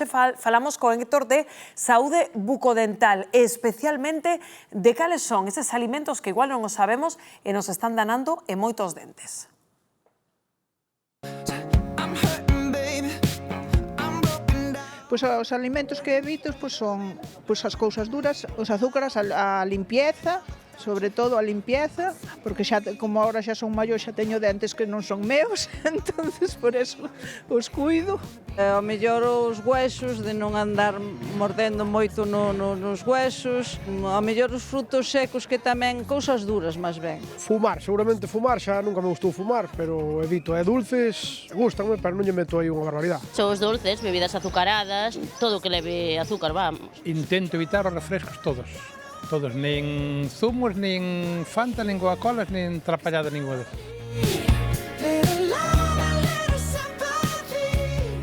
hoxe falamos con Héctor de saúde bucodental, especialmente de cales son eses alimentos que igual non os sabemos e nos están danando en moitos dentes. Pois os alimentos que evito son as cousas duras, os azúcares, a limpieza, sobre todo a limpieza, porque xa como agora xa son maior xa teño dentes que non son meus, entonces por eso os cuido. Ao mellor os huesos, de non andar mordendo moito nos huesos, ao mellor os frutos secos que tamén, cousas duras máis ben. Fumar, seguramente fumar, xa nunca me gustou fumar, pero evito. E dulces, gustanme, pero non lle meto aí unha barbaridade. Son os dulces, bebidas azucaradas, todo o que leve azúcar, vamos. Intento evitar os refrescos todos, nin zumos, nin Fanta, nin Coca-Colas, nin trapallada ninguna.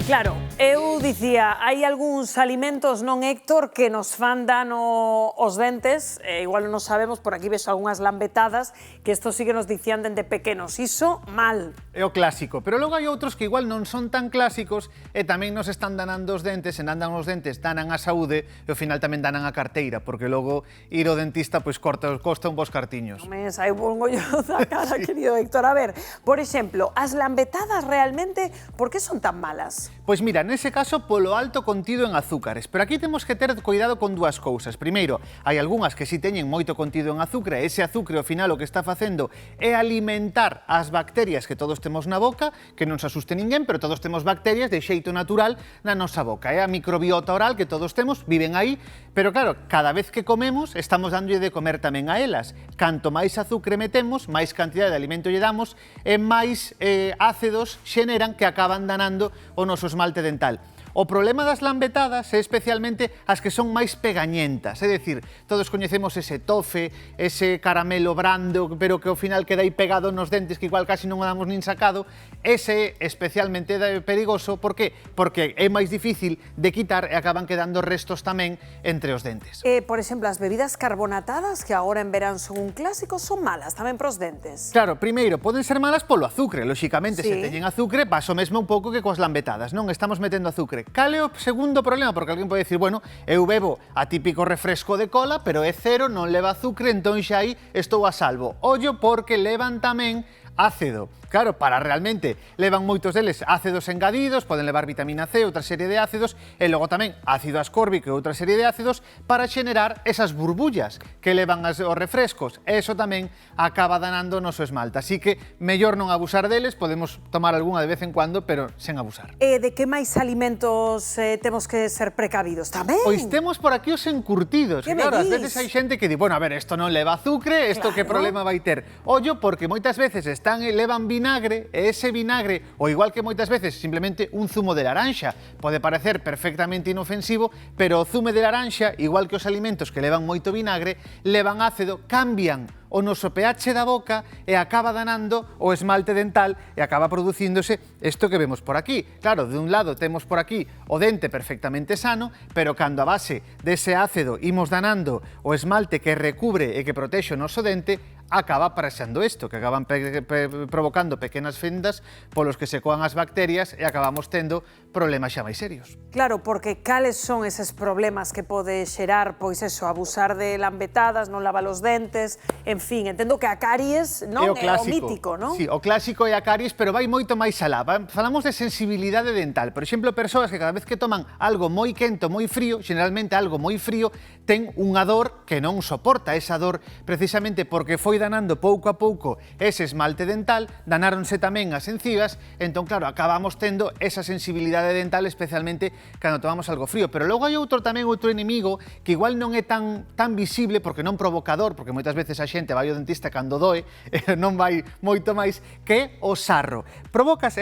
Claro, eu dicía, hai algúns alimentos, non, Héctor, que nos fan dano os dentes, igual non sabemos, por aquí ves algunhas lambetadas, que isto sí que nos dicían dende pequenos, iso mal. É o clásico, pero logo hai outros que igual non son tan clásicos e tamén nos están danando os dentes, e dan os dentes, danan a saúde e ao final tamén danan a carteira, porque logo ir ao dentista pois costa un bons cartiños. Me sai un gollo da cara, sí. Querido Héctor. A ver, por exemplo, as lambetadas realmente, por que son tan malas? Pois mira, nese caso, polo alto contido en azúcares. Pero aquí temos que ter cuidado con dúas cousas. Primeiro, hai algunhas que si teñen moito contido en azúcar, e ese azúcar, ao final, o que está facendo é alimentar as bacterias que todos temos na boca, que non se asuste ninguén, pero todos temos bacterias de xeito natural na nosa boca. É a microbiota oral que todos temos, viven aí, pero claro, cada vez que comemos, estamos dándolle de comer tamén a elas. Canto máis azúcar metemos, máis cantidad de alimento lle damos, e máis ácidos xeneran que acaban danando o noso esmalte dental. O problema das lambetadas é especialmente as que son máis pegañentas, é dicir, todos coñecemos ese tofe, ese caramelo brando, pero que ao final queda aí pegado nos dentes que igual casi non o damos nin sacado, ese é especialmente perigoso, por qué? Porque é máis difícil de quitar e acaban quedando restos tamén entre os dentes. Por exemplo, as bebidas carbonatadas, que agora en verán son un clásico, son malas tamén pros dentes. Claro, primeiro, poden ser malas polo azúcar, lóxicamente, se teñen azúcar, paso mesmo un pouco que coas lambetadas, non? Estamos metendo azúcar. Cal é o segundo problema? Porque alguén pode dicir, bueno, eu bebo a típico refresco de cola, pero é cero, non leva azúcar, entón xa aí estou a salvo. Ollo porque levan tamén ácido. Claro, para realmente levan moitos deles ácidos engadidos, poden levar vitamina C, outra serie de ácidos, e logo tamén ácido ascórbico e outra serie de ácidos para xenerar esas burbullas que levan os refrescos. E iso tamén acaba danando o noso esmalte. Así que, mellor non abusar deles, podemos tomar algunha de vez en cuando, pero sen abusar. E de que máis alimentos temos que ser precavidos tamén? Pois temos por aquí os encurtidos. Claro, ás veces hai xente que di, bueno, a ver, isto non leva azúcar, isto que problema vai ter? Ollo, porque moitas veces levan vinagre, e ese vinagre, ou igual que moitas veces simplemente un zumo de laranxa, pode parecer perfectamente inofensivo, pero o zume de laranxa, igual que os alimentos que levan moito vinagre, levan ácido, cambian o noso pH da boca e acaba danando o esmalte dental e acaba producíndose isto que vemos por aquí. Claro, de un lado temos por aquí o dente perfectamente sano, pero cando a base dese ácido imos danando o esmalte que recubre e que protexe o noso dente, acaba aparecendo isto, que acaban provocando pequenas fendas polos que se coan as bacterias e acabamos tendo problemas xa máis serios. Claro, porque cales son eses problemas que pode xerar, pois eso, abusar de lambetadas, non lavar os dentes, en fin, entendo que a caries non é o mítico, non? Sí, o clásico é a caries, pero vai moito máis alá. Falamos de sensibilidade dental. Por exemplo, persoas que cada vez que toman algo moi quente ou moi frío, generalmente algo moi frío, ten unha dor que non soporta. Esa dor precisamente porque foi danando pouco a pouco ese esmalte dental, danáronse tamén as encías, entón claro, acabamos tendo esa sensibilidade dental especialmente cando tomamos algo frío. Pero logo hai outro inimigo que igual non é tan visible porque non provocador, porque moitas veces a xente vai ao dentista cando doe, non vai moito máis, que é o sarro. Provocas,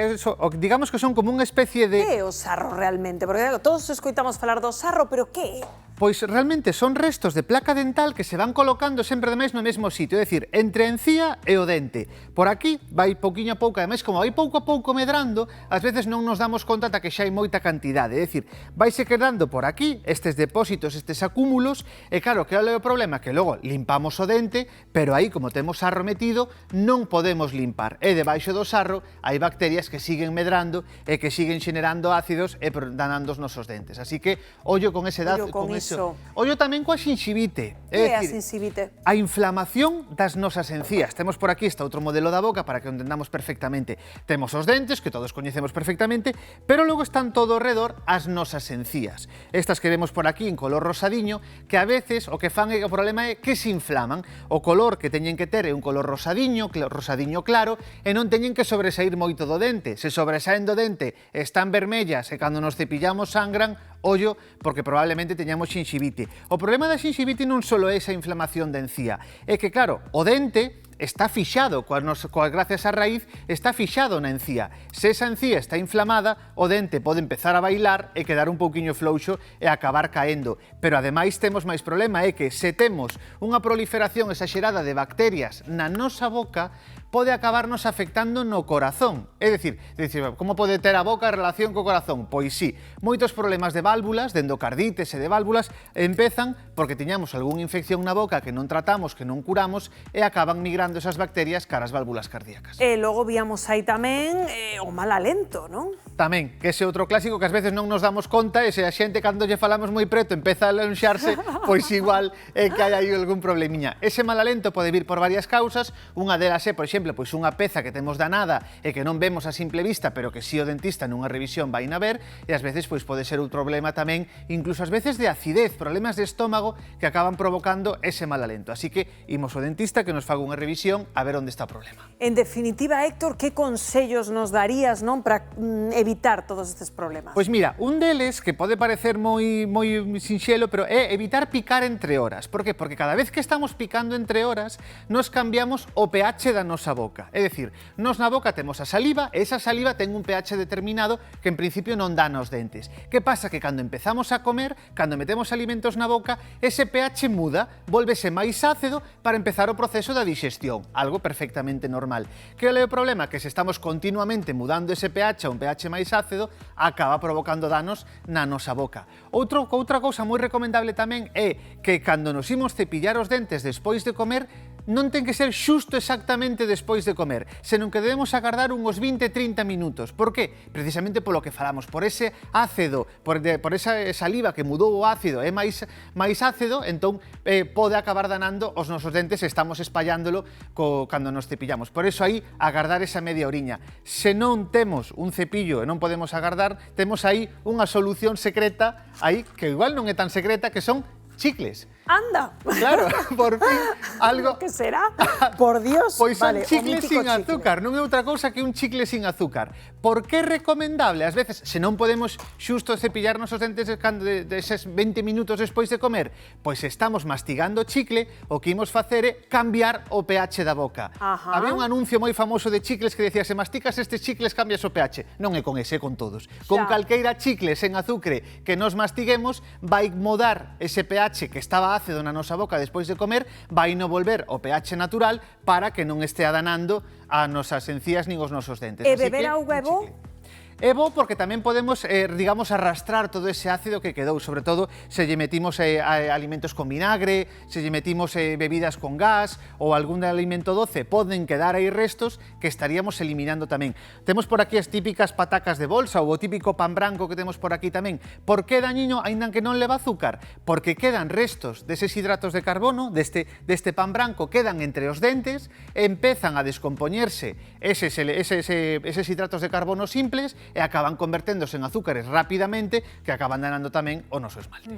digamos que son como unha especie de... Que é o sarro realmente? Porque todos escoitamos falar do sarro, pero que é? Pois realmente son restos de placa dental que se van colocando sempre ademais no mesmo sitio, é dicir, entre a encía e o dente. Por aquí vai pouquiño a pouco, ademais como vai pouco a pouco medrando, ás veces non nos damos conta ata que xa hai moita cantidade, é dicir, vaise quedando por aquí estes depósitos, estes acúmulos, e claro, que é o problema, que logo limpamos o dente, pero aí, como temos sarro metido, non podemos limpar. E debaixo do sarro hai bacterias que siguen medrando e que siguen xenerando ácidos e danando os nosos dentes. Así que, ollo con ese dato, Ollo con iso. Ollo tamén coa xinxivite. Que é a xinxivite? A inflamación das nosas encías. Temos por aquí este outro modelo da boca para que o entendamos perfectamente. Temos os dentes, que todos coñecemos perfectamente, pero logo están todo ao redor as nosas encías. Estas que vemos por aquí en color rosadiño, que a veces o que fan o problema é que se inflaman. O color que teñen que ter é un color rosadiño claro, e non teñen que sobresaír moito do dente. Se sobresaen do dente, están vermellas e cando nos cepillamos sangran, ollo, porque probablemente teñamos xinxivite. O problema da xinxivite non só é esa inflamación da encía, é que, claro, o dente está fixado, gracias á raíz, está fixado na encía. Se esa encía está inflamada, o dente pode empezar a bailar e quedar un pouquiño flouxo e acabar caendo. Pero ademais temos máis problema, é que se temos unha proliferación exagerada de bacterias na nosa boca, pode acabarnos afectando no corazón. É dicir, como pode ter a boca en relación co corazón? Pois sí, moitos problemas de válvulas, de endocardites e de válvulas, empezan porque tiñamos algunha infección na boca que non tratamos, que non curamos, e acaban migrando esas bacterias cara ás válvulas cardíacas. E logo víamos aí tamén o mal alento, non? Tamén, que ese outro clásico que ás veces non nos damos conta, e se a xente cando lle falamos moi preto empeza a lanxarse, pois igual é que hai aí algún problemiña. Ese mal alento pode vir por varias causas, unha delas é, por exemplo, pois unha peza que temos danada e que non vemos a simple vista, pero que si o dentista nunha revisión vai na ver, e ás veces pois pode ser un problema tamén, incluso ás veces de acidez, problemas de estómago que acaban provocando ese mal alento. Así que imos ao dentista que nos faga unha revisión a ver onde está o problema. En definitiva, Héctor, que consellos nos darías, non, para evitar todos estes problemas? Pois mira, un deles que pode parecer moi sinxelo, pero é evitar picar entre horas. Por que? Porque cada vez que estamos picando entre horas, nos cambiamos o pH da nosa boca. É dicir, nos na boca temos a saliva, e esa saliva ten un pH determinado que en principio non dá nos dentes. Que pasa? Que cando empezamos a comer, cando metemos alimentos na boca, ese pH muda, volvese máis ácido para empezar o proceso da digestión, algo perfectamente normal. Que é o problema? Que se estamos continuamente mudando ese pH a un pH máis ácido, acaba provocando danos na nosa boca. Outra cousa moi recomendable tamén é que cando nos imos cepillar os dentes despois de comer, non ten que ser xusto exactamente despois de comer, senón que debemos agardar uns 20-30 minutos. Por que? Precisamente polo que falamos, por ese ácido, por esa saliva que mudou o ácido, é máis ácido, entón pode acabar danando os nosos dentes e estamos espallándolo cando nos cepillamos. Por eso aí, agardar esa media oriña. Se non temos un cepillo e non podemos agardar, temos aí unha solución secreta, aí que igual non é tan secreta, que son chicles. Anda. Claro, por fin, algo... Que será? Por Dios. Pois son vale, chicles sin azúcar, non é outra cousa que un chicle sin azúcar. Por que é recomendable? Ás veces, se non podemos xusto cepillarnos os dentes deses 20 minutos despois de comer, pois estamos mastigando chicle, o que imos facer é cambiar o pH da boca. Ajá. Había un anuncio moi famoso de chicles que decía, se masticas estes chicles cambias o pH. Non é con ese, é con todos. Con calqueira chicle sen azúcar que nos mastiguemos, vai mudar ese pH que estaba ácido na nosa boca despois de comer, vai no volver o pH natural para que non estea danando a nosas encías nin os nosos dentes. E beber auga é bo? É bo porque tamén podemos, digamos, arrastrar todo ese ácido que quedou, sobre todo se lle metimos alimentos con vinagre, se lle metimos bebidas con gas ou algún alimento doce, poden quedar aí restos que estaríamos eliminando tamén. Temos por aquí as típicas patacas de bolsa ou o típico pan branco que temos por aquí tamén. Por que dañiño, aínda que non leva azúcar? Porque quedan restos deses hidratos de carbono, deste pan branco, quedan entre os dentes, empezan a descompoñerse eses hidratos de carbono simples e acaban converténdose en azúcares rapidamente que acaban danando tamén o noso esmalte.